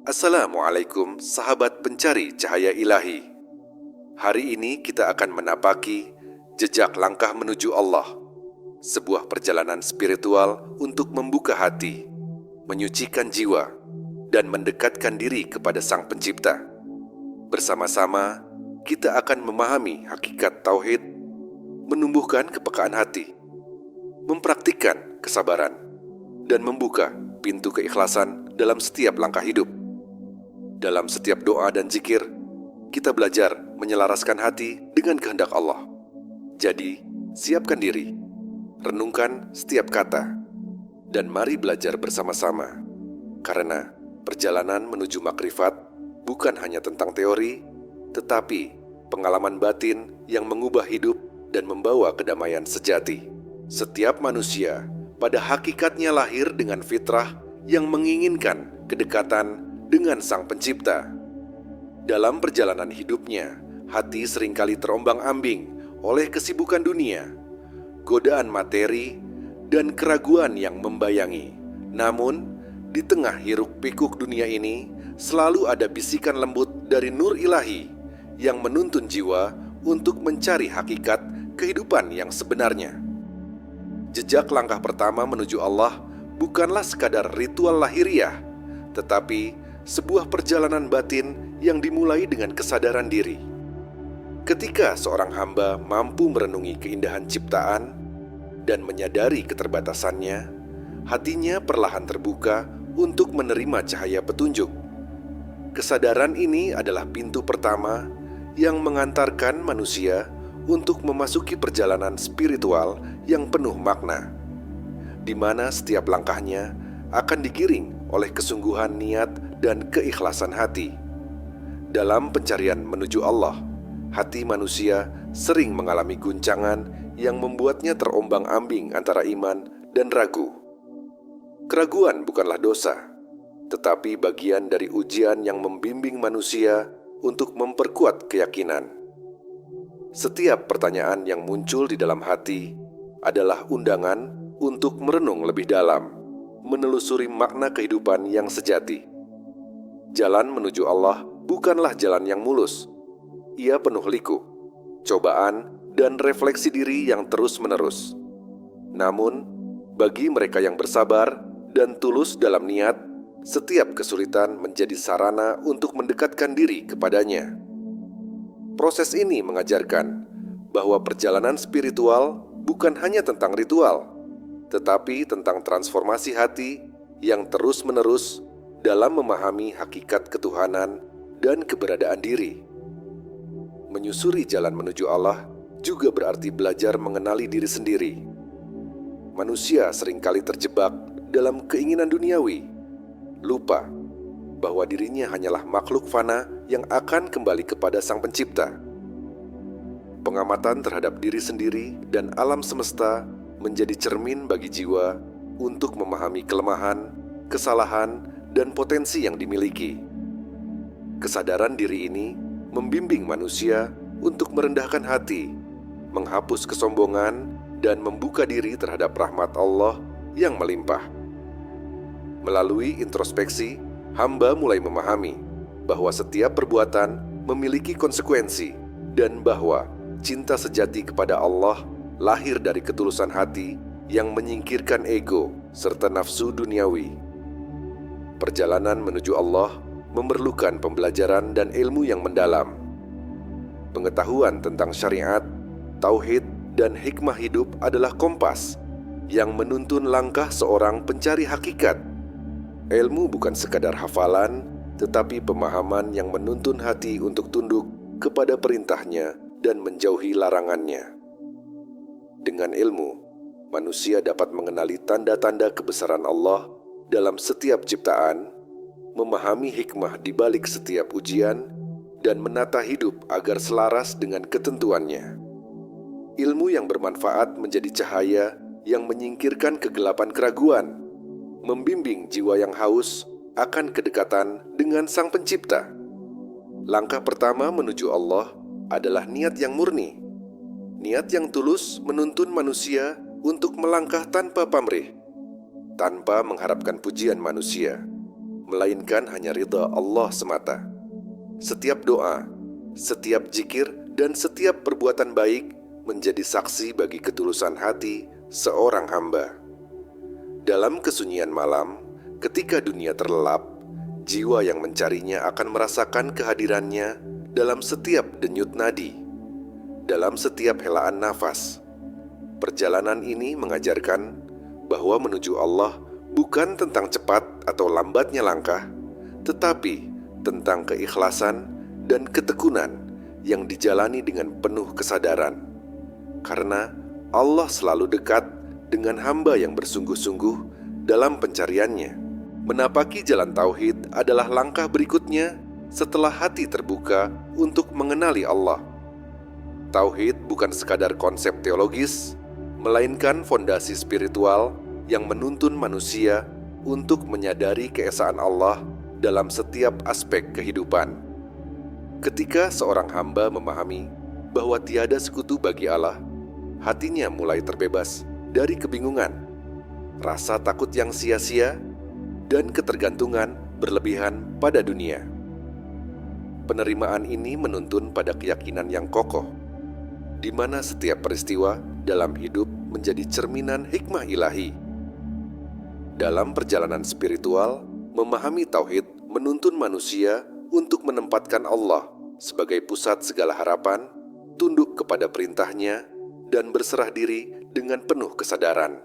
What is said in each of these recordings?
Assalamualaikum sahabat pencari cahaya ilahi. Hari ini kita akan menapaki jejak langkah menuju Allah, sebuah perjalanan spiritual untuk membuka hati, menyucikan jiwa, dan mendekatkan diri kepada Sang Pencipta. Bersama-sama, kita akan memahami hakikat tauhid, menumbuhkan kepekaan hati, mempraktikkan kesabaran, dan membuka pintu keikhlasan dalam setiap langkah hidup. Dalam setiap doa dan zikir, kita belajar menyelaraskan hati dengan kehendak Allah. Jadi, siapkan diri, renungkan setiap kata, dan mari belajar bersama-sama. Karena perjalanan menuju makrifat bukan hanya tentang teori, tetapi pengalaman batin yang mengubah hidup dan membawa kedamaian sejati. Setiap manusia pada hakikatnya lahir dengan fitrah yang menginginkan kedekatan dengan Sang Pencipta. Dalam perjalanan hidupnya, hati seringkali terombang-ambing oleh kesibukan dunia, godaan materi, dan keraguan yang membayangi. Namun, di tengah hiruk-pikuk dunia ini, selalu ada bisikan lembut dari nur ilahi yang menuntun jiwa untuk mencari hakikat kehidupan yang sebenarnya. Jejak langkah pertama menuju Allah bukanlah sekadar ritual lahiriah, tetapi sebuah perjalanan batin yang dimulai dengan kesadaran diri. Ketika seorang hamba mampu merenungi keindahan ciptaan dan menyadari keterbatasannya, hatinya perlahan terbuka untuk menerima cahaya petunjuk. Kesadaran ini adalah pintu pertama yang mengantarkan manusia untuk memasuki perjalanan spiritual yang penuh makna, di mana setiap langkahnya akan digiring oleh kesungguhan niat dan keikhlasan hati. Dalam pencarian menuju Allah, hati manusia sering mengalami guncangan yang membuatnya terombang-ambing antara iman dan ragu. Keraguan bukanlah dosa, tetapi bagian dari ujian yang membimbing manusia untuk memperkuat keyakinan. Setiap pertanyaan yang muncul di dalam hati adalah undangan untuk merenung lebih dalam, menelusuri makna kehidupan yang sejati. Jalan menuju Allah bukanlah jalan yang mulus. Ia penuh liku, cobaan, dan refleksi diri yang terus-menerus. Namun, bagi mereka yang bersabar dan tulus dalam niat, setiap kesulitan menjadi sarana untuk mendekatkan diri kepadanya. Proses ini mengajarkan bahwa perjalanan spiritual bukan hanya tentang ritual, tetapi tentang transformasi hati yang terus-menerus dalam memahami hakikat ketuhanan dan keberadaan diri. Menyusuri jalan menuju Allah juga berarti belajar mengenali diri sendiri. Manusia seringkali terjebak dalam keinginan duniawi, lupa bahwa dirinya hanyalah makhluk fana yang akan kembali kepada Sang Pencipta. Pengamatan terhadap diri sendiri dan alam semesta menjadi cermin bagi jiwa untuk memahami kelemahan, kesalahan, dan potensi yang dimiliki. Kesadaran diri ini membimbing manusia untuk merendahkan hati, menghapus kesombongan, dan membuka diri terhadap rahmat Allah yang melimpah. Melalui introspeksi, hamba mulai memahami bahwa setiap perbuatan memiliki konsekuensi dan bahwa cinta sejati kepada Allah lahir dari ketulusan hati yang menyingkirkan ego serta nafsu duniawi. Perjalanan menuju Allah memerlukan pembelajaran dan ilmu yang mendalam. Pengetahuan tentang syariat, tauhid, dan hikmah hidup adalah kompas yang menuntun langkah seorang pencari hakikat. Ilmu bukan sekadar hafalan, tetapi pemahaman yang menuntun hati untuk tunduk kepada perintahnya dan menjauhi larangannya. Dengan ilmu, manusia dapat mengenali tanda-tanda kebesaran Allah dalam setiap ciptaan, memahami hikmah di balik setiap ujian, dan menata hidup agar selaras dengan ketentuannya. Ilmu yang bermanfaat menjadi cahaya yang menyingkirkan kegelapan keraguan, membimbing jiwa yang haus akan kedekatan dengan Sang Pencipta. Langkah pertama menuju Allah adalah niat yang murni. Niat yang tulus menuntun manusia untuk melangkah tanpa pamrih, tanpa mengharapkan pujian manusia, melainkan hanya ridha Allah semata. Setiap doa, setiap zikir, dan setiap perbuatan baik menjadi saksi bagi ketulusan hati seorang hamba. Dalam kesunyian malam, ketika dunia terlelap, jiwa yang mencarinya akan merasakan kehadirannya dalam setiap denyut nadi, dalam setiap helaan nafas. Perjalanan ini mengajarkan bahwa menuju Allah bukan tentang cepat atau lambatnya langkah, tetapi tentang keikhlasan dan ketekunan yang dijalani dengan penuh kesadaran. Karena Allah selalu dekat dengan hamba yang bersungguh-sungguh dalam pencariannya. Menapaki jalan tauhid adalah langkah berikutnya setelah hati terbuka untuk mengenali Allah. Tauhid bukan sekadar konsep teologis, melainkan fondasi spiritual yang menuntun manusia untuk menyadari keesaan Allah dalam setiap aspek kehidupan. Ketika seorang hamba memahami bahwa tiada sekutu bagi Allah, hatinya mulai terbebas dari kebingungan, rasa takut yang sia-sia, dan ketergantungan berlebihan pada dunia. Penerimaan ini menuntun pada keyakinan yang kokoh, di mana setiap peristiwa dalam hidup menjadi cerminan hikmah ilahi. Dalam perjalanan spiritual, memahami tauhid menuntun manusia untuk menempatkan Allah sebagai pusat segala harapan, tunduk kepada perintahnya, dan berserah diri dengan penuh kesadaran.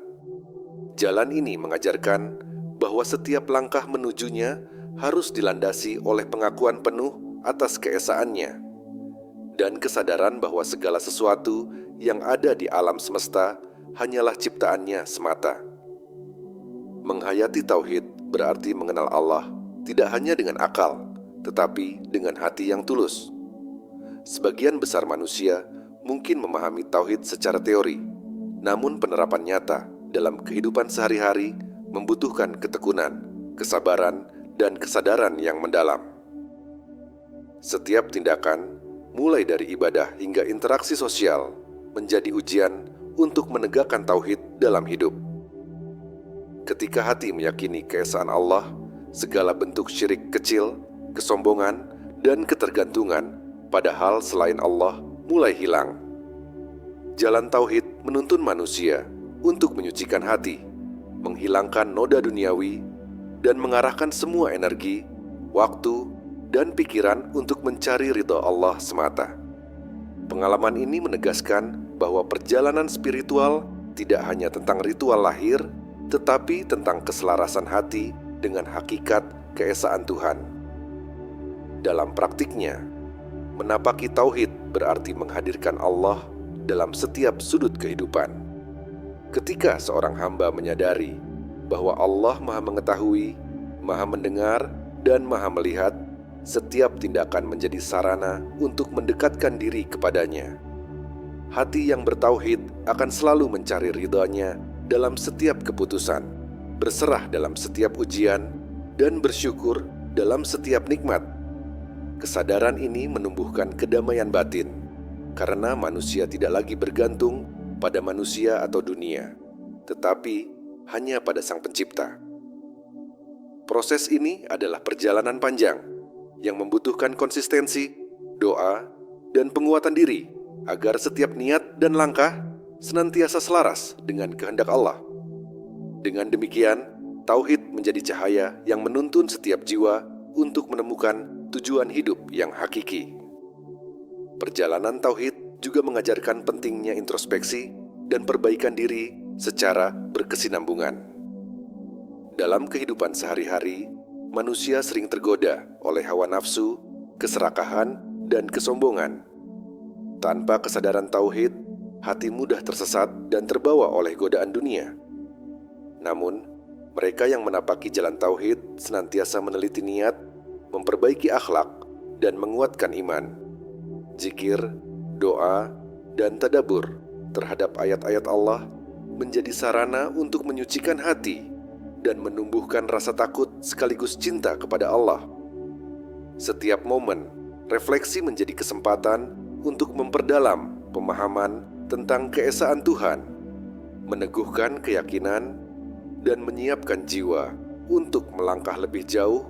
Jalan ini mengajarkan bahwa setiap langkah menujunya harus dilandasi oleh pengakuan penuh atas keesaannya dan kesadaran bahwa segala sesuatu yang ada di alam semesta hanyalah ciptaannya semata. Menghayati tauhid berarti mengenal Allah tidak hanya dengan akal, tetapi dengan hati yang tulus. Sebagian besar manusia mungkin memahami tauhid secara teori, namun penerapan nyata dalam kehidupan sehari-hari membutuhkan ketekunan, kesabaran, dan kesadaran yang mendalam. Setiap tindakan, mulai dari ibadah hingga interaksi sosial, menjadi ujian untuk menegakkan tauhid dalam hidup. Ketika hati meyakini keesaan Allah, segala bentuk syirik kecil, kesombongan, dan ketergantungan pada hal selain Allah mulai hilang. Jalan tauhid menuntun manusia untuk menyucikan hati, menghilangkan noda duniawi, dan mengarahkan semua energi, waktu, dan pikiran untuk mencari ridha Allah semata. Pengalaman ini menegaskan bahwa perjalanan spiritual tidak hanya tentang ritual lahir, tetapi tentang keselarasan hati dengan hakikat keesaan Tuhan. Dalam praktiknya, menapaki tauhid berarti menghadirkan Allah dalam setiap sudut kehidupan. Ketika seorang hamba menyadari bahwa Allah Maha Mengetahui, Maha Mendengar, dan Maha Melihat, setiap tindakan menjadi sarana untuk mendekatkan diri kepadanya. Hati yang bertauhid akan selalu mencari ridha-Nya dalam setiap keputusan, berserah dalam setiap ujian, dan bersyukur dalam setiap nikmat. Kesadaran ini menumbuhkan kedamaian batin, karena manusia tidak lagi bergantung pada manusia atau dunia, tetapi hanya pada Sang Pencipta. Proses ini adalah perjalanan panjang yang membutuhkan konsistensi, doa, dan penguatan diri agar setiap niat dan langkah senantiasa selaras dengan kehendak Allah. Dengan demikian, tauhid menjadi cahaya yang menuntun setiap jiwa untuk menemukan tujuan hidup yang hakiki. Perjalanan tauhid juga mengajarkan pentingnya introspeksi dan perbaikan diri secara berkesinambungan. Dalam kehidupan sehari-hari, manusia sering tergoda oleh hawa nafsu, keserakahan, dan kesombongan. Tanpa kesadaran tauhid, hati mudah tersesat dan terbawa oleh godaan dunia. Namun, mereka yang menapaki jalan tauhid senantiasa meneliti niat, memperbaiki akhlak, dan menguatkan iman. Zikir, doa, dan tadabbur terhadap ayat-ayat Allah menjadi sarana untuk menyucikan hati dan menumbuhkan rasa takut sekaligus cinta kepada Allah. Setiap momen, refleksi menjadi kesempatan untuk memperdalam pemahaman tentang keesaan Tuhan, meneguhkan keyakinan, dan menyiapkan jiwa untuk melangkah lebih jauh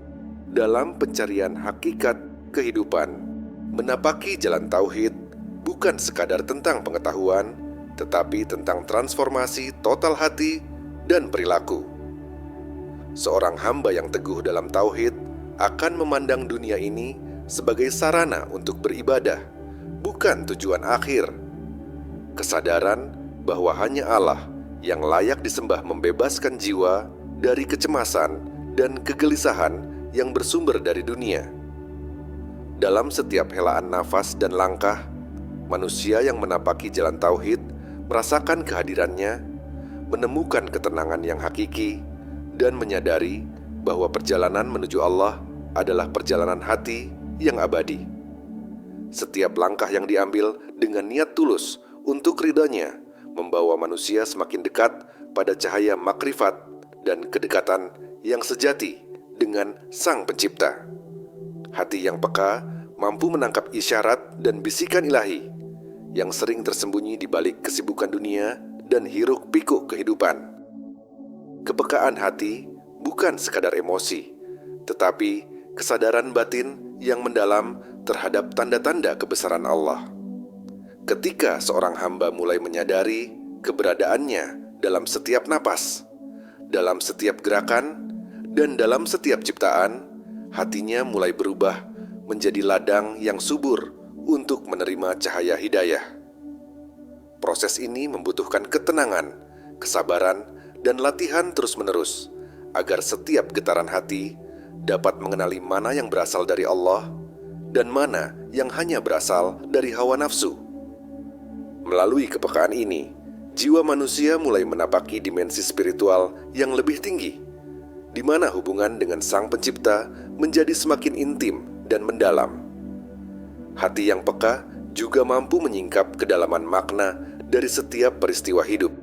dalam pencarian hakikat kehidupan. Menapaki jalan tauhid bukan sekadar tentang pengetahuan, tetapi tentang transformasi total hati dan perilaku. Seorang hamba yang teguh dalam tauhid akan memandang dunia ini sebagai sarana untuk beribadah, bukan tujuan akhir. Kesadaran bahwa hanya Allah yang layak disembah membebaskan jiwa dari kecemasan dan kegelisahan yang bersumber dari dunia. Dalam setiap helaan nafas dan langkah, manusia yang menapaki jalan tauhid merasakan kehadirannya, menemukan ketenangan yang hakiki, dan menyadari bahwa perjalanan menuju Allah adalah perjalanan hati yang abadi. Setiap langkah yang diambil dengan niat tulus untuk ridhanya membawa manusia semakin dekat pada cahaya makrifat dan kedekatan yang sejati dengan Sang Pencipta. Hati yang peka mampu menangkap isyarat dan bisikan ilahi yang sering tersembunyi di balik kesibukan dunia dan hiruk-pikuk kehidupan. Kepekaan hati bukan sekadar emosi, tetapi kesadaran batin yang mendalam terhadap tanda-tanda kebesaran Allah. Ketika seorang hamba mulai menyadari keberadaannya dalam setiap napas, dalam setiap gerakan, dan dalam setiap ciptaan, hatinya mulai berubah menjadi ladang yang subur untuk menerima cahaya hidayah. Proses ini membutuhkan ketenangan, kesabaran, dan latihan terus-menerus agar setiap getaran hati dapat mengenali mana yang berasal dari Allah dan mana yang hanya berasal dari hawa nafsu. Melalui kepekaan ini, jiwa manusia mulai menapaki dimensi spiritual yang lebih tinggi, di mana hubungan dengan Sang Pencipta menjadi semakin intim dan mendalam. Hati yang peka juga mampu menyingkap kedalaman makna dari setiap peristiwa hidup.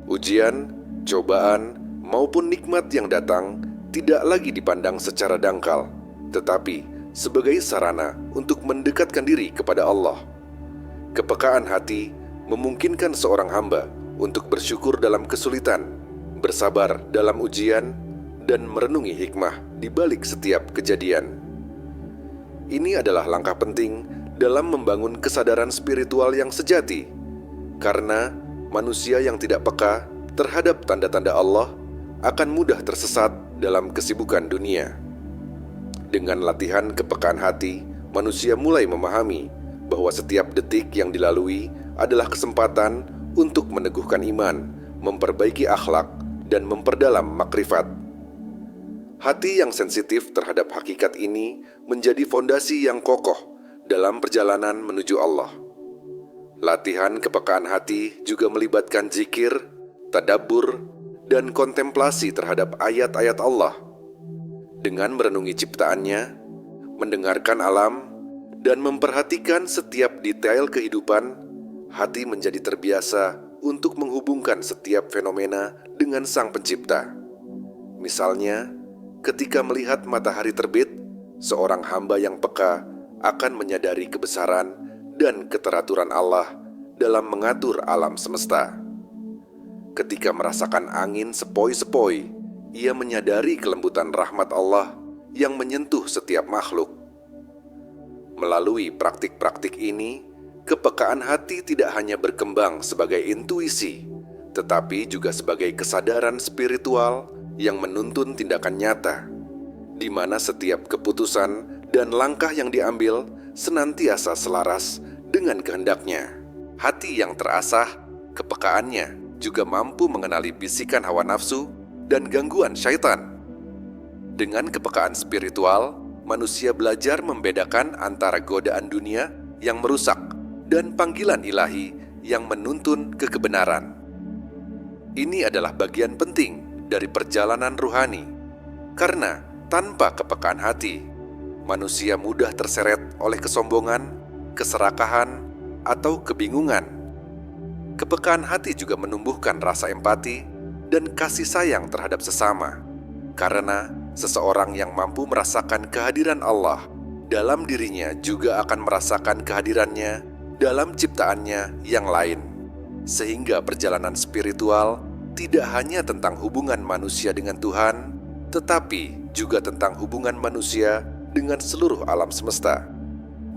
Ujian, cobaan, maupun nikmat yang datang tidak lagi dipandang secara dangkal, tetapi sebagai sarana untuk mendekatkan diri kepada Allah. Kepekaan hati memungkinkan seorang hamba untuk bersyukur dalam kesulitan, bersabar dalam ujian, dan merenungi hikmah di balik setiap kejadian. Ini adalah langkah penting dalam membangun kesadaran spiritual yang sejati, karena manusia yang tidak peka terhadap tanda-tanda Allah akan mudah tersesat dalam kesibukan dunia. Dengan latihan kepekaan hati, manusia mulai memahami bahwa setiap detik yang dilalui adalah kesempatan untuk meneguhkan iman, memperbaiki akhlak, dan memperdalam makrifat. Hati yang sensitif terhadap hakikat ini menjadi fondasi yang kokoh dalam perjalanan menuju Allah. Latihan kepekaan hati juga melibatkan zikir, tadabbur, dan kontemplasi terhadap ayat-ayat Allah. Dengan merenungi ciptaannya, mendengarkan alam, dan memperhatikan setiap detail kehidupan, hati menjadi terbiasa untuk menghubungkan setiap fenomena dengan Sang Pencipta. Misalnya, ketika melihat matahari terbit, seorang hamba yang peka akan menyadari kebesaran dan keteraturan Allah dalam mengatur alam semesta. Ketika merasakan angin sepoi-sepoi, ia menyadari kelembutan rahmat Allah yang menyentuh setiap makhluk. Melalui praktik-praktik ini, kepekaan hati tidak hanya berkembang sebagai intuisi, tetapi juga sebagai kesadaran spiritual yang menuntun tindakan nyata, di mana setiap keputusan dan langkah yang diambil senantiasa selaras dengan kehendaknya. Hati yang terasah, kepekaannya juga mampu mengenali bisikan hawa nafsu dan gangguan syaitan. Dengan kepekaan spiritual, manusia belajar membedakan antara godaan dunia yang merusak dan panggilan ilahi yang menuntun ke kebenaran. Ini adalah bagian penting dari perjalanan ruhani, karena tanpa kepekaan hati, manusia mudah terseret oleh kesombongan, keserakahan, atau kebingungan. Kepekaan hati juga menumbuhkan rasa empati dan kasih sayang terhadap sesama, karena seseorang yang mampu merasakan kehadiran Allah dalam dirinya juga akan merasakan kehadirannya dalam ciptaannya yang lain. Sehingga perjalanan spiritual tidak hanya tentang hubungan manusia dengan Tuhan, tetapi juga tentang hubungan manusia dengan seluruh alam semesta,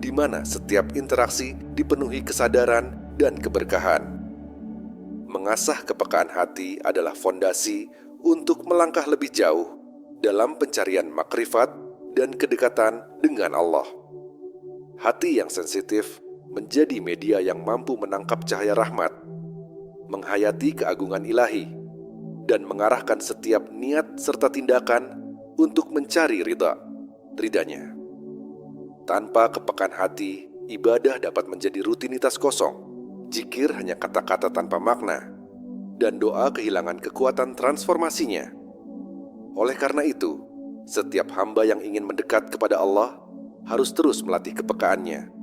di mana setiap interaksi dipenuhi kesadaran dan keberkahan. Mengasah kepekaan hati adalah fondasi untuk melangkah lebih jauh dalam pencarian makrifat dan kedekatan dengan Allah. Hati yang sensitif menjadi media yang mampu menangkap cahaya rahmat, menghayati keagungan ilahi, dan mengarahkan setiap niat serta tindakan untuk mencari ridanya. Tanpa kepekaan hati, ibadah dapat menjadi rutinitas kosong, zikir hanya kata-kata tanpa makna, dan doa kehilangan kekuatan transformasinya. Oleh karena itu, setiap hamba yang ingin mendekat kepada Allah harus terus melatih kepekaannya,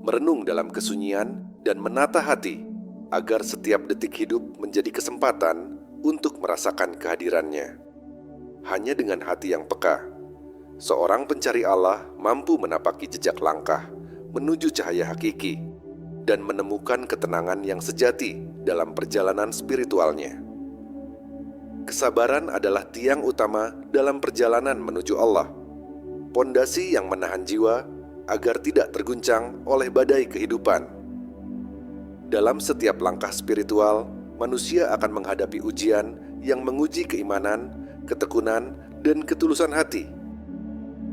merenung dalam kesunyian, dan menata hati agar setiap detik hidup menjadi kesempatan untuk merasakan kehadirannya. Hanya dengan hati yang peka, seorang pencari Allah mampu menapaki jejak langkah menuju cahaya hakiki dan menemukan ketenangan yang sejati dalam perjalanan spiritualnya. Kesabaran adalah tiang utama dalam perjalanan menuju Allah, pondasi yang menahan jiwa agar tidak terguncang oleh badai kehidupan. Dalam setiap langkah spiritual, manusia akan menghadapi ujian yang menguji keimanan, ketekunan, dan ketulusan hati.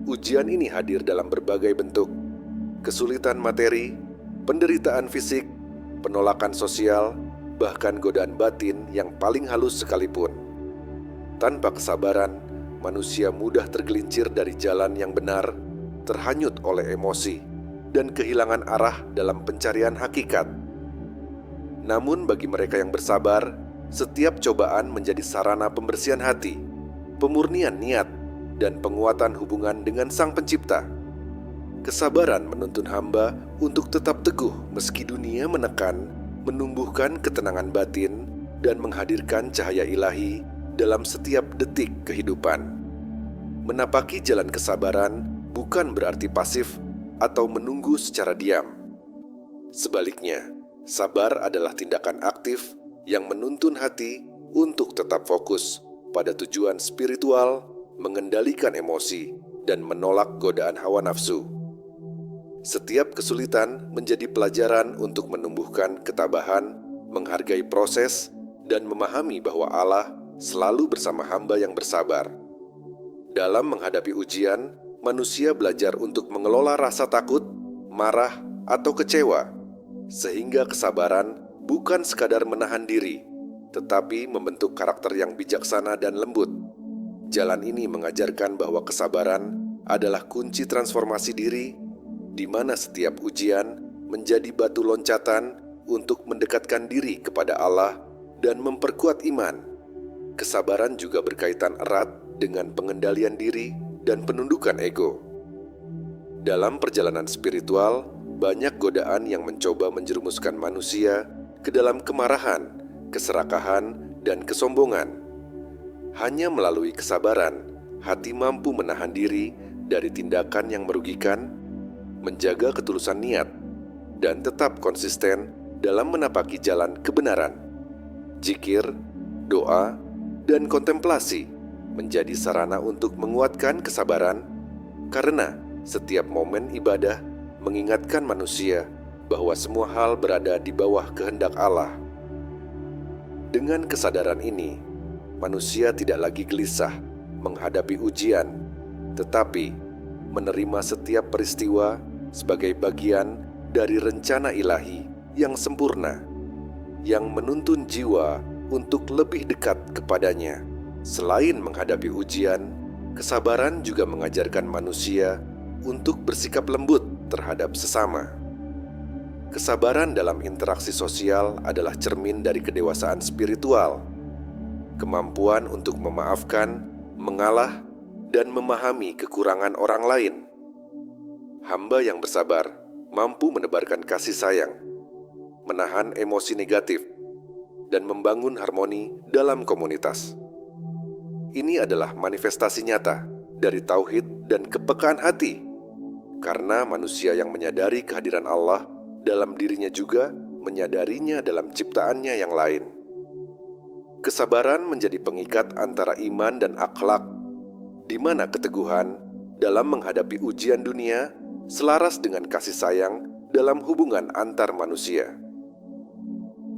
Ujian ini hadir dalam berbagai bentuk: kesulitan materi, penderitaan fisik, penolakan sosial, bahkan godaan batin yang paling halus sekalipun. Tanpa kesabaran, manusia mudah tergelincir dari jalan yang benar, terhanyut oleh emosi, dan kehilangan arah dalam pencarian hakikat. Namun bagi mereka yang bersabar, setiap cobaan menjadi sarana pembersihan hati, pemurnian niat, dan penguatan hubungan dengan Sang Pencipta. Kesabaran menuntun hamba untuk tetap teguh meski dunia menekan, menumbuhkan ketenangan batin, dan menghadirkan cahaya ilahi dalam setiap detik kehidupan. Menapaki jalan kesabaran bukan berarti pasif atau menunggu secara diam. Sebaliknya, sabar adalah tindakan aktif yang menuntun hati untuk tetap fokus pada tujuan spiritual, mengendalikan emosi, dan menolak godaan hawa nafsu. Setiap kesulitan menjadi pelajaran untuk menumbuhkan ketabahan, menghargai proses, dan memahami bahwa Allah selalu bersama hamba yang bersabar. Dalam menghadapi ujian, manusia belajar untuk mengelola rasa takut, marah, atau kecewa, sehingga kesabaran bukan sekadar menahan diri, tetapi membentuk karakter yang bijaksana dan lembut. Jalan ini mengajarkan bahwa kesabaran adalah kunci transformasi diri, di mana setiap ujian menjadi batu loncatan untuk mendekatkan diri kepada Allah dan memperkuat iman. Kesabaran juga berkaitan erat dengan pengendalian diri dan penundukan ego. Dalam perjalanan spiritual, banyak godaan yang mencoba menjerumuskan manusia ke dalam kemarahan, keserakahan, dan kesombongan. Hanya melalui kesabaran, hati mampu menahan diri dari tindakan yang merugikan, menjaga ketulusan niat, dan tetap konsisten dalam menapaki jalan kebenaran. Zikir, doa, dan kontemplasi menjadi sarana untuk menguatkan kesabaran, karena setiap momen ibadah mengingatkan manusia bahwa semua hal berada di bawah kehendak Allah. Dengan kesadaran ini, manusia tidak lagi gelisah menghadapi ujian, tetapi menerima setiap peristiwa sebagai bagian dari rencana ilahi yang sempurna, yang menuntun jiwa untuk lebih dekat kepadanya. Selain menghadapi ujian, kesabaran juga mengajarkan manusia untuk bersikap lembut terhadap sesama. Kesabaran dalam interaksi sosial adalah cermin dari kedewasaan spiritual. Kemampuan untuk memaafkan, mengalah, dan memahami kekurangan orang lain. Hamba yang bersabar mampu menebarkan kasih sayang, menahan emosi negatif, dan membangun harmoni dalam komunitas. Ini adalah manifestasi nyata dari tauhid dan kepekaan hati, karena manusia yang menyadari kehadiran Allah dalam dirinya juga menyadarinya dalam ciptaannya yang lain. Kesabaran menjadi pengikat antara iman dan akhlak, di mana keteguhan dalam menghadapi ujian dunia selaras dengan kasih sayang dalam hubungan antar manusia.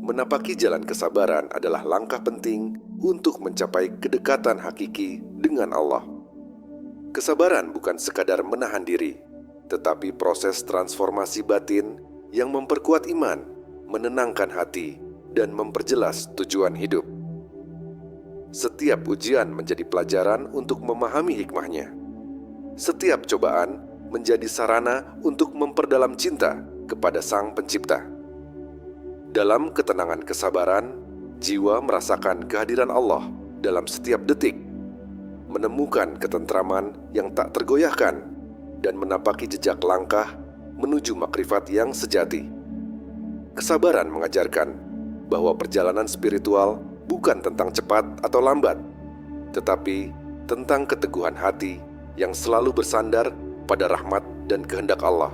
Menapaki jalan kesabaran adalah langkah penting untuk mencapai kedekatan hakiki dengan Allah. Kesabaran bukan sekadar menahan diri, tetapi proses transformasi batin yang memperkuat iman, menenangkan hati, dan memperjelas tujuan hidup. Setiap ujian menjadi pelajaran untuk memahami hikmahnya. Setiap cobaan menjadi sarana untuk memperdalam cinta kepada Sang Pencipta. Dalam ketenangan kesabaran, jiwa merasakan kehadiran Allah dalam setiap detik, menemukan ketentraman yang tak tergoyahkan, dan menapaki jejak langkah menuju makrifat yang sejati. Kesabaran mengajarkan bahwa perjalanan spiritual bukan tentang cepat atau lambat, tetapi tentang keteguhan hati yang selalu bersandar pada rahmat dan kehendak Allah.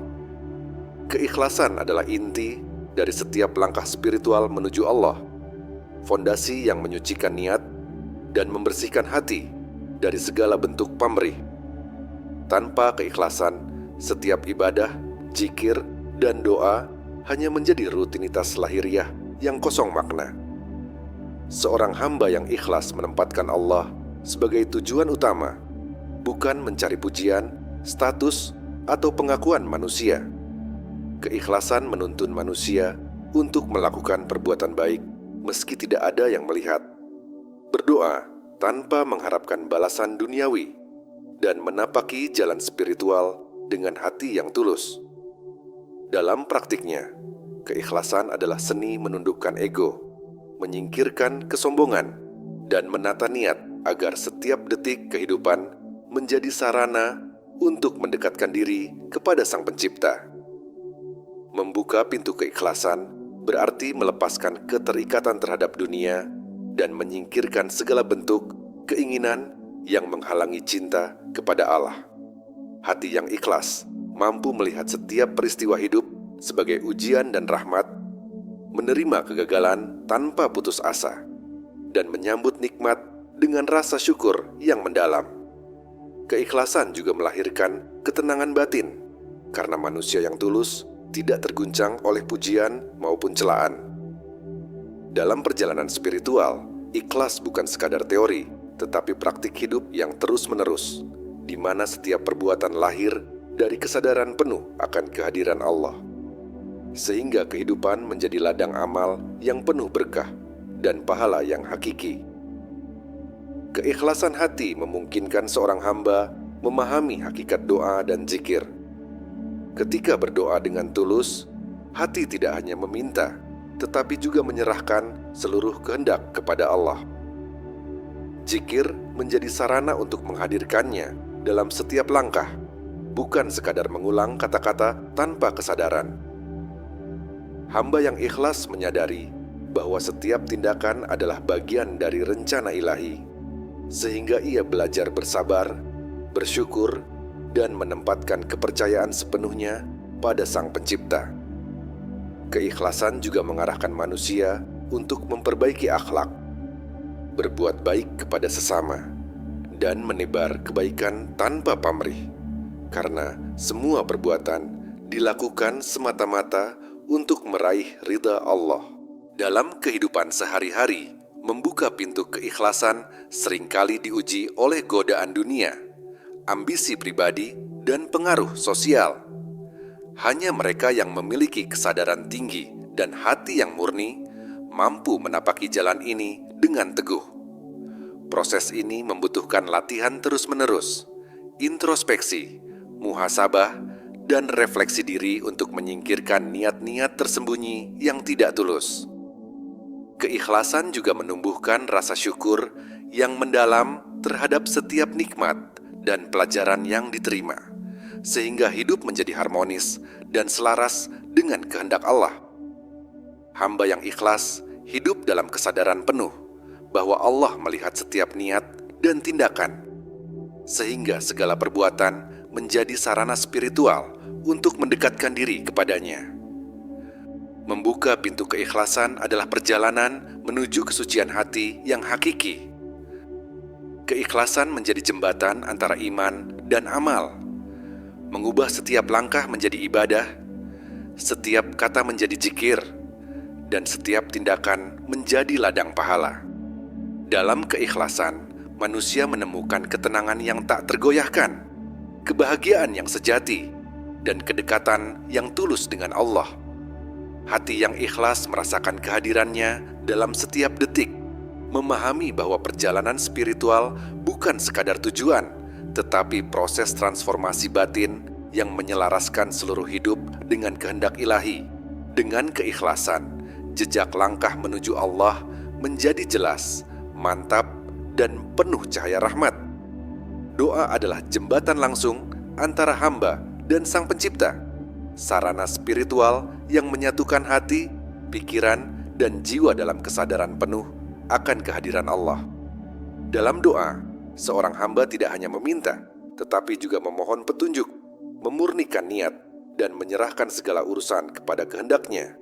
Keikhlasan adalah inti dari setiap langkah spiritual menuju Allah, fondasi yang menyucikan niat dan membersihkan hati dari segala bentuk pamrih. Tanpa keikhlasan, setiap ibadah, zikir, dan doa hanya menjadi rutinitas lahiriah yang kosong makna. Seorang hamba yang ikhlas menempatkan Allah sebagai tujuan utama, bukan mencari pujian, status, atau pengakuan manusia. Keikhlasan menuntun manusia untuk melakukan perbuatan baik meski tidak ada yang melihat, berdoa tanpa mengharapkan balasan duniawi, dan menapaki jalan spiritual dengan hati yang tulus. Dalam praktiknya, keikhlasan adalah seni menundukkan ego, menyingkirkan kesombongan, dan menata niat agar setiap detik kehidupan menjadi sarana untuk mendekatkan diri kepada Sang Pencipta. Membuka pintu keikhlasan berarti melepaskan keterikatan terhadap dunia dan menyingkirkan segala bentuk keinginan yang menghalangi cinta kepada Allah. Hati yang ikhlas mampu melihat setiap peristiwa hidup sebagai ujian dan rahmat, menerima kegagalan tanpa putus asa, dan menyambut nikmat dengan rasa syukur yang mendalam. Keikhlasan juga melahirkan ketenangan batin, karena manusia yang tulus tidak terguncang oleh pujian maupun celaan. Dalam perjalanan spiritual, ikhlas bukan sekadar teori, tetapi praktik hidup yang terus-menerus, di mana setiap perbuatan lahir dari kesadaran penuh akan kehadiran Allah, sehingga kehidupan menjadi ladang amal yang penuh berkah dan pahala yang hakiki. Keikhlasan hati memungkinkan seorang hamba memahami hakikat doa dan zikir. Ketika berdoa dengan tulus, hati tidak hanya meminta, tetapi juga menyerahkan seluruh kehendak kepada Allah. Zikir menjadi sarana untuk menghadirkannya dalam setiap langkah, bukan sekadar mengulang kata-kata tanpa kesadaran. Hamba yang ikhlas menyadari bahwa setiap tindakan adalah bagian dari rencana ilahi, sehingga ia belajar bersabar, bersyukur, dan menempatkan kepercayaan sepenuhnya pada Sang Pencipta. Keikhlasan juga mengarahkan manusia untuk memperbaiki akhlak, berbuat baik kepada sesama, dan menebar kebaikan tanpa pamrih, karena semua perbuatan dilakukan semata-mata untuk meraih ridha Allah. Dalam kehidupan sehari-hari, membuka pintu keikhlasan seringkali diuji oleh godaan dunia, ambisi pribadi, dan pengaruh sosial. Hanya mereka yang memiliki kesadaran tinggi dan hati yang murni mampu menapaki jalan ini dengan teguh. Proses ini membutuhkan latihan terus-menerus, introspeksi, muhasabah, dan refleksi diri untuk menyingkirkan niat-niat tersembunyi yang tidak tulus. Keikhlasan juga menumbuhkan rasa syukur yang mendalam terhadap setiap nikmat dan pelajaran yang diterima, sehingga hidup menjadi harmonis dan selaras dengan kehendak Allah. Hamba yang ikhlas hidup dalam kesadaran penuh bahwa Allah melihat setiap niat dan tindakan, sehingga segala perbuatan menjadi sarana spiritual untuk mendekatkan diri kepadanya. Membuka pintu keikhlasan adalah perjalanan menuju kesucian hati yang hakiki. Keikhlasan menjadi jembatan antara iman dan amal, mengubah setiap langkah menjadi ibadah, setiap kata menjadi zikir, dan setiap tindakan menjadi ladang pahala. Dalam keikhlasan, manusia menemukan ketenangan yang tak tergoyahkan, kebahagiaan yang sejati, dan kedekatan yang tulus dengan Allah. Hati yang ikhlas merasakan kehadirannya dalam setiap detik, memahami bahwa perjalanan spiritual bukan sekadar tujuan, tetapi proses transformasi batin yang menyelaraskan seluruh hidup dengan kehendak ilahi. Dengan keikhlasan, jejak langkah menuju Allah menjadi jelas, mantap, dan penuh cahaya rahmat. Doa adalah jembatan langsung antara hamba dan Sang Pencipta, sarana spiritual yang menyatukan hati, pikiran, dan jiwa dalam kesadaran penuh akan kehadiran Allah. Dalam doa, seorang hamba tidak hanya meminta, tetapi juga memohon petunjuk, memurnikan niat, dan menyerahkan segala urusan kepada kehendak-Nya.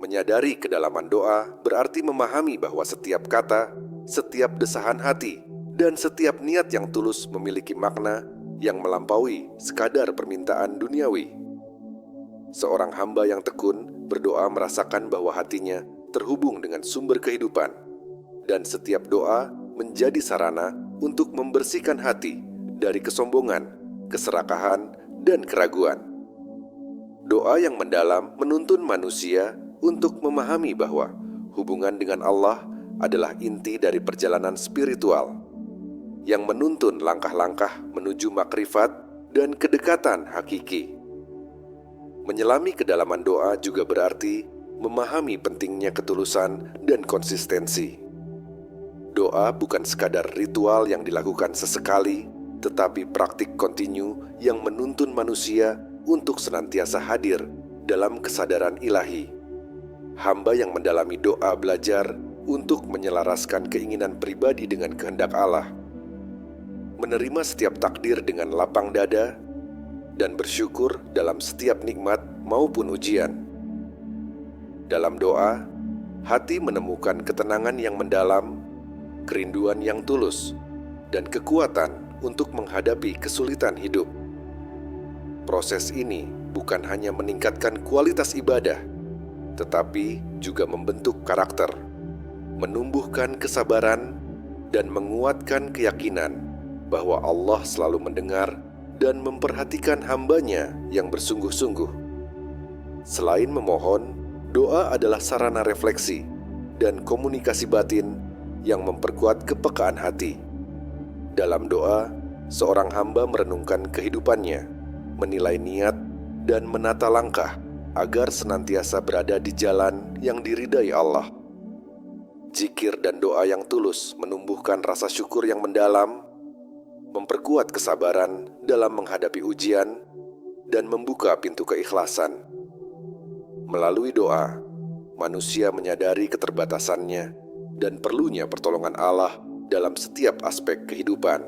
Menyadari kedalaman doa berarti memahami bahwa setiap kata, setiap desahan hati, dan setiap niat yang tulus memiliki makna yang melampaui sekadar permintaan duniawi. Seorang hamba yang tekun berdoa merasakan bahwa hatinya terhubung dengan sumber kehidupan, dan setiap doa menjadi sarana untuk membersihkan hati dari kesombongan, keserakahan, dan keraguan. Doa yang mendalam menuntun manusia untuk memahami bahwa hubungan dengan Allah adalah inti dari perjalanan spiritual yang menuntun langkah-langkah menuju makrifat dan kedekatan hakiki. Menyelami kedalaman doa juga berarti memahami pentingnya ketulusan dan konsistensi. Doa bukan sekadar ritual yang dilakukan sesekali, tetapi praktik kontinu yang menuntun manusia untuk senantiasa hadir dalam kesadaran ilahi. Hamba yang mendalami doa belajar untuk menyelaraskan keinginan pribadi dengan kehendak Allah, menerima setiap takdir dengan lapang dada, dan bersyukur dalam setiap nikmat maupun ujian. Dalam doa, hati menemukan ketenangan yang mendalam, kerinduan yang tulus, dan kekuatan untuk menghadapi kesulitan hidup. Proses ini bukan hanya meningkatkan kualitas ibadah, tetapi juga membentuk karakter, menumbuhkan kesabaran, dan menguatkan keyakinan bahwa Allah selalu mendengar dan memperhatikan hamba-Nya yang bersungguh-sungguh. Selain memohon, doa adalah sarana refleksi dan komunikasi batin yang memperkuat kepekaan hati. Dalam doa, seorang hamba merenungkan kehidupannya, menilai niat, dan menata langkah agar senantiasa berada di jalan yang diridai Allah. Zikir dan doa yang tulus menumbuhkan rasa syukur yang mendalam, memperkuat kesabaran dalam menghadapi ujian, dan membuka pintu keikhlasan. Melalui doa, manusia menyadari keterbatasannya dan perlunya pertolongan Allah dalam setiap aspek kehidupan.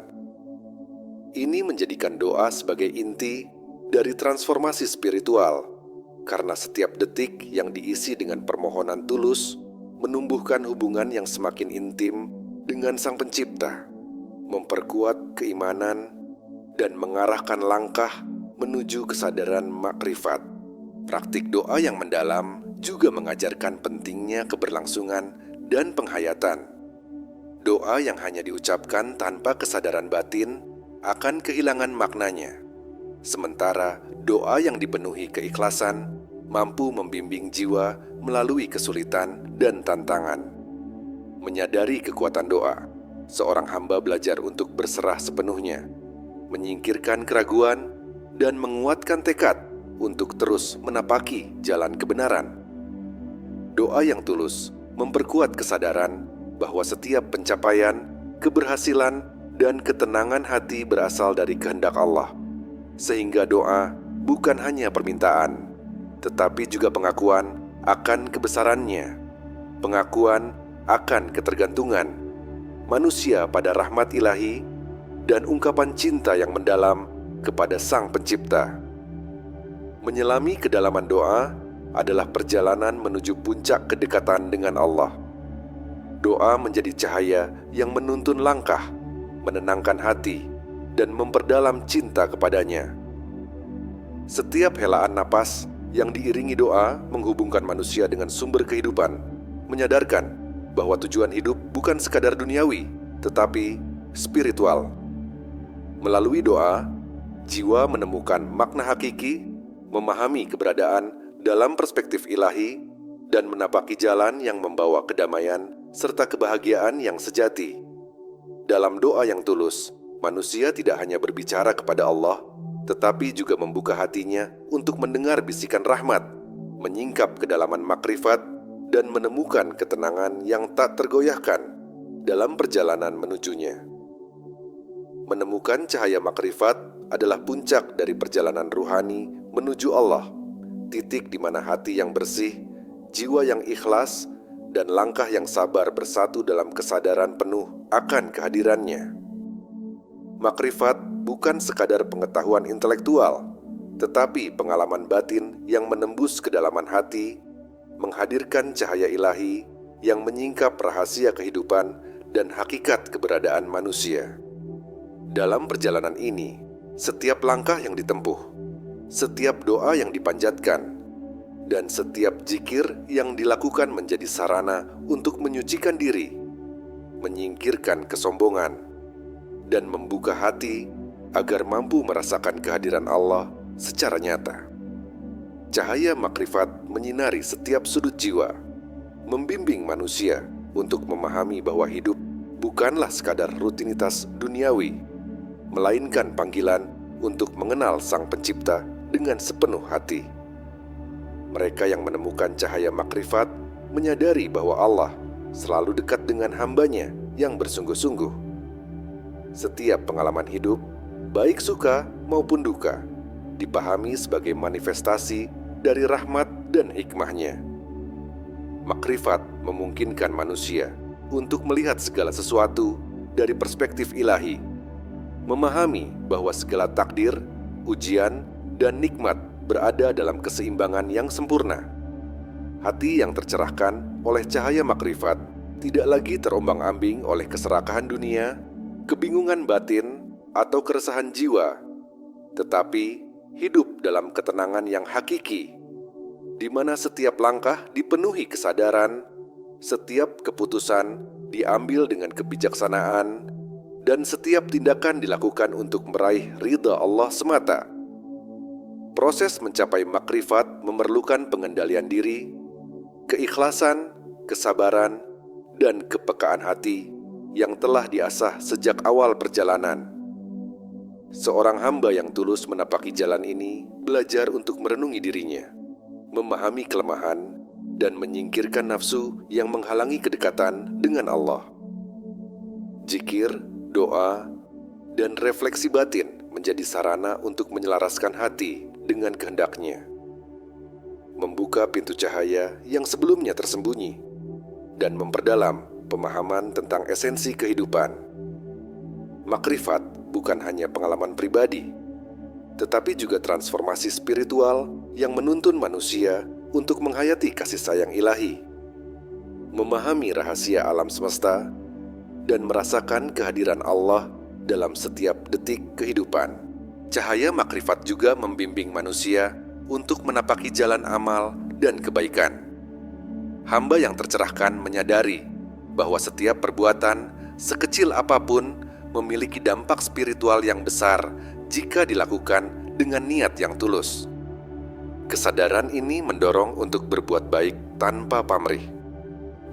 Ini menjadikan doa sebagai inti dari transformasi spiritual, karena setiap detik yang diisi dengan permohonan tulus menumbuhkan hubungan yang semakin intim dengan Sang Pencipta, memperkuat keimanan, dan mengarahkan langkah menuju kesadaran makrifat. Praktik doa yang mendalam juga mengajarkan pentingnya keberlangsungan dan penghayatan. Doa yang hanya diucapkan tanpa kesadaran batin akan kehilangan maknanya. Sementara doa yang dipenuhi keikhlasan mampu membimbing jiwa melalui kesulitan dan tantangan. Menyadari kekuatan doa, seorang hamba belajar untuk berserah sepenuhnya, menyingkirkan keraguan, dan menguatkan tekad untuk terus menapaki jalan kebenaran. Doa yang tulus memperkuat kesadaran bahwa setiap pencapaian, keberhasilan, dan ketenangan hati berasal dari kehendak Allah. Sehingga doa bukan hanya permintaan, tetapi juga pengakuan akan kebesarannya, pengakuan akan ketergantungan manusia pada rahmat ilahi, dan ungkapan cinta yang mendalam kepada Sang Pencipta. Menyelami kedalaman doa adalah perjalanan menuju puncak kedekatan dengan Allah. Doa menjadi cahaya yang menuntun langkah, menenangkan hati, dan memperdalam cinta kepadanya. Setiap helaan napas yang diiringi doa menghubungkan manusia dengan sumber kehidupan, menyadarkan bahwa tujuan hidup bukan sekadar duniawi, tetapi spiritual. Melalui doa, jiwa menemukan makna hakiki, memahami keberadaan dalam perspektif ilahi, dan menapaki jalan yang membawa kedamaian serta kebahagiaan yang sejati. Dalam doa yang tulus, manusia tidak hanya berbicara kepada Allah, tetapi juga membuka hatinya untuk mendengar bisikan rahmat, menyingkap kedalaman makrifat, dan menemukan ketenangan yang tak tergoyahkan dalam perjalanan menujunya. Menemukan cahaya makrifat adalah puncak dari perjalanan ruhani menuju Allah, titik di mana hati yang bersih, jiwa yang ikhlas, dan langkah yang sabar bersatu dalam kesadaran penuh akan kehadirannya. Makrifat bukan sekadar pengetahuan intelektual, tetapi pengalaman batin yang menembus kedalaman hati, menghadirkan cahaya ilahi yang menyingkap rahasia kehidupan dan hakikat keberadaan manusia. Dalam perjalanan ini, setiap langkah yang ditempuh, setiap doa yang dipanjatkan, dan setiap zikir yang dilakukan menjadi sarana untuk menyucikan diri, menyingkirkan kesombongan, dan membuka hati agar mampu merasakan kehadiran Allah secara nyata. Cahaya makrifat menyinari setiap sudut jiwa, membimbing manusia untuk memahami bahwa hidup bukanlah sekadar rutinitas duniawi, melainkan panggilan untuk mengenal Sang Pencipta dengan sepenuh hati. Mereka yang menemukan cahaya makrifat menyadari bahwa Allah selalu dekat dengan hamba-Nya yang bersungguh-sungguh. Setiap pengalaman hidup, baik suka maupun duka, dipahami sebagai manifestasi dari rahmat dan hikmah-Nya. Makrifat memungkinkan manusia untuk melihat segala sesuatu dari perspektif ilahi, memahami bahwa segala takdir, ujian, dan nikmat berada dalam keseimbangan yang sempurna. Hati yang tercerahkan oleh cahaya makrifat tidak lagi terombang-ambing oleh keserakahan dunia, kebingungan batin, atau keresahan jiwa, tetapi hidup dalam ketenangan yang hakiki, di mana setiap langkah dipenuhi kesadaran, setiap keputusan diambil dengan kebijaksanaan, dan setiap tindakan dilakukan untuk meraih ridha Allah semata. Proses mencapai makrifat memerlukan pengendalian diri, keikhlasan, kesabaran, dan kepekaan hati yang telah diasah sejak awal perjalanan. Seorang hamba yang tulus menapaki jalan ini belajar untuk merenungi dirinya, memahami kelemahan, dan menyingkirkan nafsu yang menghalangi kedekatan dengan Allah. Zikir, doa, dan refleksi batin menjadi sarana untuk menyelaraskan hati dengan kehendak-Nya, membuka pintu cahaya yang sebelumnya tersembunyi, dan memperdalam pemahaman tentang esensi kehidupan. Makrifat bukan hanya pengalaman pribadi, tetapi juga transformasi spiritual yang menuntun manusia untuk menghayati kasih sayang ilahi, memahami rahasia alam semesta, dan merasakan kehadiran Allah dalam setiap detik kehidupan. Cahaya makrifat juga membimbing manusia untuk menapaki jalan amal dan kebaikan. Hamba yang tercerahkan menyadari bahwa setiap perbuatan, sekecil apapun, memiliki dampak spiritual yang besar jika dilakukan dengan niat yang tulus. Kesadaran ini mendorong untuk berbuat baik tanpa pamrih,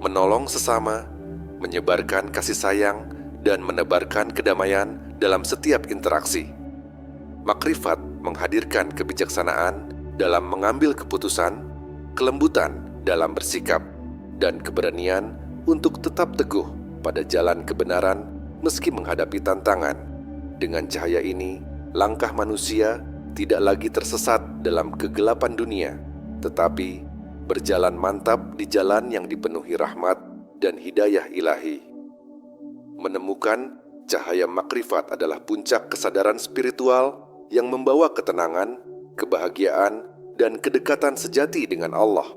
menolong sesama, menyebarkan kasih sayang, dan menebarkan kedamaian dalam setiap interaksi. Makrifat menghadirkan kebijaksanaan dalam mengambil keputusan, kelembutan dalam bersikap, dan keberanian untuk tetap teguh pada jalan kebenaran meski menghadapi tantangan. Dengan cahaya ini, langkah manusia tidak lagi tersesat dalam kegelapan dunia, tetapi berjalan mantap di jalan yang dipenuhi rahmat dan hidayah ilahi. Menemukan cahaya makrifat adalah puncak kesadaran spiritual yang membawa ketenangan, kebahagiaan, dan kedekatan sejati dengan Allah.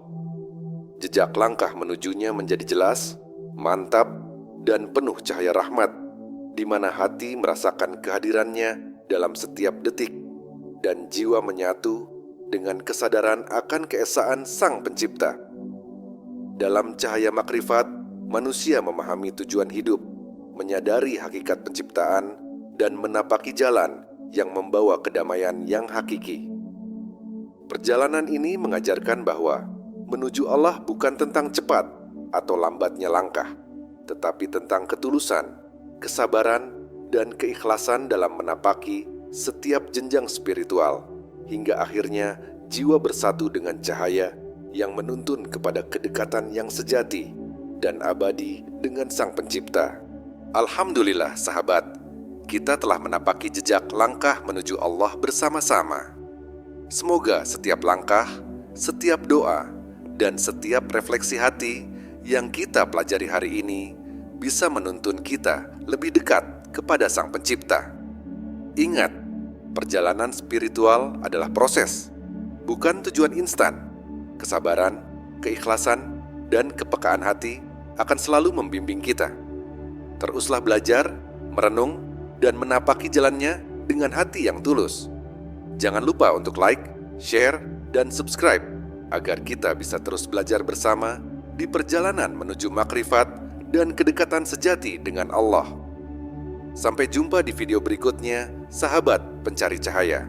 Jejak langkah menujunya menjadi jelas, mantap, dan penuh cahaya rahmat, di mana hati merasakan kehadirannya dalam setiap detik, dan jiwa menyatu dengan kesadaran akan keesaan Sang Pencipta. Dalam cahaya makrifat, manusia memahami tujuan hidup, menyadari hakikat penciptaan, dan menapaki jalan yang membawa kedamaian yang hakiki. Perjalanan ini mengajarkan bahwa menuju Allah bukan tentang cepat atau lambatnya langkah, tetapi tentang ketulusan, kesabaran, dan keikhlasan dalam menapaki setiap jenjang spiritual, hingga akhirnya jiwa bersatu dengan cahaya yang menuntun kepada kedekatan yang sejati dan abadi dengan Sang Pencipta. Alhamdulillah sahabat, kita telah menapaki jejak langkah menuju Allah bersama-sama. Semoga setiap langkah, setiap doa, dan setiap refleksi hati yang kita pelajari hari ini bisa menuntun kita lebih dekat kepada Sang Pencipta. Ingat, perjalanan spiritual adalah proses, bukan tujuan instan. Kesabaran, keikhlasan, dan kepekaan hati akan selalu membimbing kita. Teruslah belajar, merenung, dan menapaki jalannya dengan hati yang tulus. Jangan lupa untuk like, share, dan subscribe agar kita bisa terus belajar bersama di perjalanan menuju makrifat dan kedekatan sejati dengan Allah. Sampai jumpa di video berikutnya, sahabat pencari cahaya.